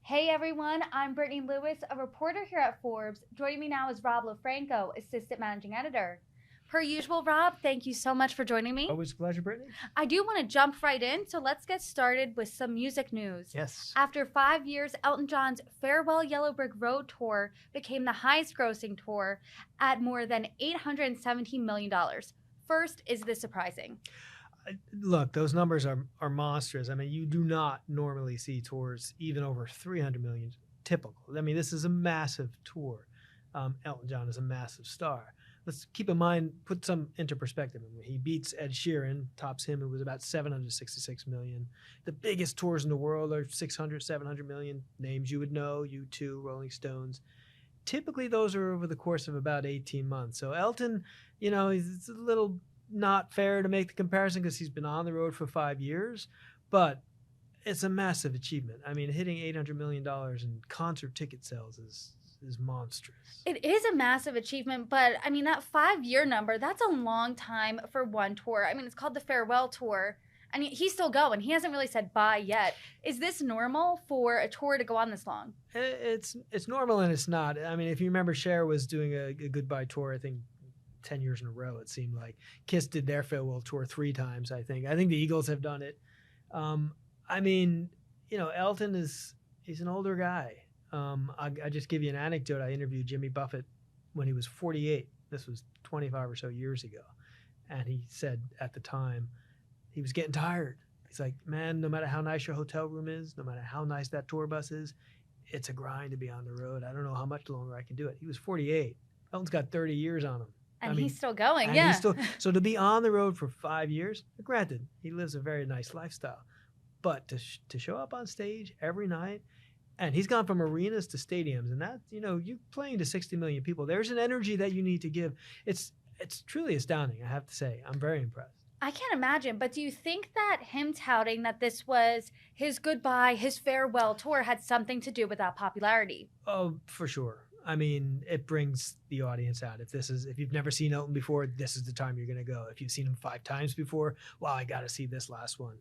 Hey everyone, I'm Brittany Lewis, a reporter here at Forbes. Joining me now is Rob LaFranco, assistant managing editor. Per usual, Rob, thank you so much for joining me. Always a pleasure, Brittany. I do want to jump right in, so let's get started with some music news. Yes. After 5 years, Elton John's Farewell Yellow Brick Road tour became the highest grossing tour at more than $817 million. First, is this surprising? Look, those numbers are monstrous. I mean, you do not normally see tours even over 300 million typical. I mean, this is a massive tour. Elton John is a massive star. Let's keep in mind, put some into perspective. He beats Ed Sheeran, tops him. It was about 766 million. The biggest tours in the world are 600, 700 million. Names you would know, U2, Rolling Stones. Typically, those are over the course of about 18 months. So Elton, it's a little not fair to make the comparison because he's been on the road for 5 years, but it's a massive achievement. I mean, hitting $800 million in concert ticket sales is monstrous. It is a massive achievement, but I mean, that 5-year number, that's a long time for one tour. I mean, it's called the Farewell Tour. I mean, he's still going. He hasn't really said bye yet. Is this normal for a tour to go on this long? It's normal and it's not. I mean, if you remember, Cher was doing a goodbye tour, I think, 10 years in a row, it seemed like. Kiss did their farewell tour 3 times, I think. I think the Eagles have done it. I mean, Elton he's an older guy. I just give you an anecdote. I interviewed Jimmy Buffett when he was 48. This was 25 or so years ago. And he said at the time, he was getting tired. He's like, man, no matter how nice your hotel room is, no matter how nice that tour bus is, it's a grind to be on the road. I don't know how much longer I can do it. He was 48. Elton's got 30 years on him. And he's still going, yeah. So to be on the road for 5 years, granted, he lives a very nice lifestyle, but to show up on stage every night, and he's gone from arenas to stadiums, and that, you playing to 60 million people, there's an energy that you need to give. It's truly astounding, I have to say. I'm very impressed. I can't imagine, but do you think that him touting that this was his goodbye, his farewell tour had something to do with that popularity? Oh, for sure. I mean, it brings the audience out. If you've never seen Elton before, this is the time you're going to go. If you've seen him 5 times before, wow, I got to see this last one.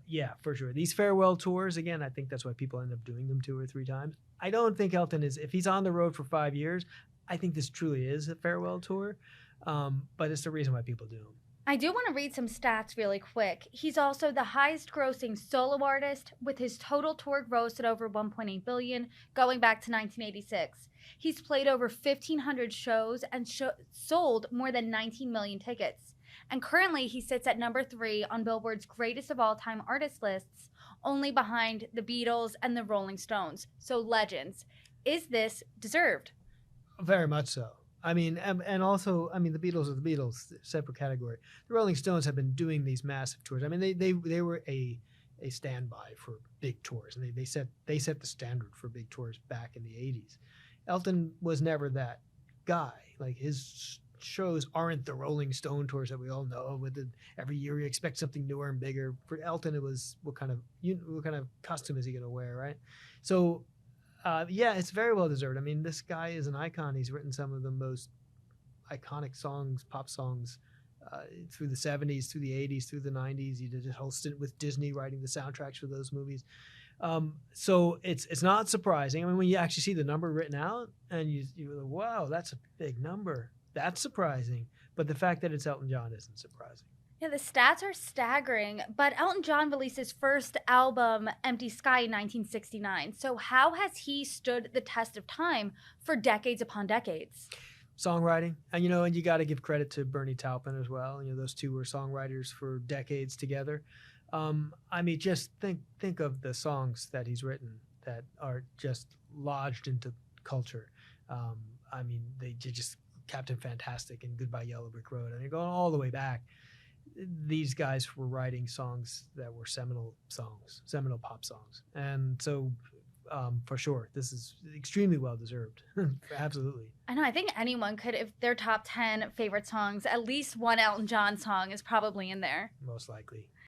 Yeah, for sure. These farewell tours, again, I think that's why people end up doing them 2 or 3 times. I don't think Elton if he's on the road for 5 years, I think this truly is a farewell tour. But it's the reason why people do them. I do want to read some stats really quick. He's also the highest grossing solo artist, with his total tour gross at over $1.8 billion going back to 1986. He's played over 1,500 shows and sold more than 19 million tickets. And currently he sits at number 3 on Billboard's greatest of all time artist lists, only behind the Beatles and the Rolling Stones. So legends. Is this deserved? Very much so. I mean, and also, I mean, the Beatles are the Beatles, separate category. The Rolling Stones have been doing these massive tours. I mean, they were a standby for big tours, and they set the standard for big tours back in the 80s. Elton was never that guy. Like, his shows aren't the Rolling Stone tours that we all know. Every year you expect something newer and bigger. For Elton, it was what kind of costume is he going to wear, right? So. Yeah, it's very well deserved. I mean, this guy is an icon. He's written some of the most iconic songs, pop songs, through the 70s, through the 80s, through the 90s. He did a whole stint with Disney writing the soundtracks for those movies. So it's not surprising. I mean, when you actually see the number written out and you're like, wow, that's a big number. That's surprising. But the fact that it's Elton John isn't surprising. Yeah, the stats are staggering, but Elton John released his first album, Empty Sky, in 1969. So how has he stood the test of time for decades upon decades? Songwriting, and you got to give credit to Bernie Taupin as well. Those two were songwriters for decades together. I mean, just think of the songs that he's written that are just lodged into culture. I mean, they just Captain Fantastic and Goodbye Yellow Brick Road, and you're going all the way back. These guys were writing songs that were seminal pop songs. And so, for sure, this is extremely well-deserved. Absolutely. I know. I think anyone could, if their top 10 favorite songs, at least one Elton John song is probably in there. Most likely.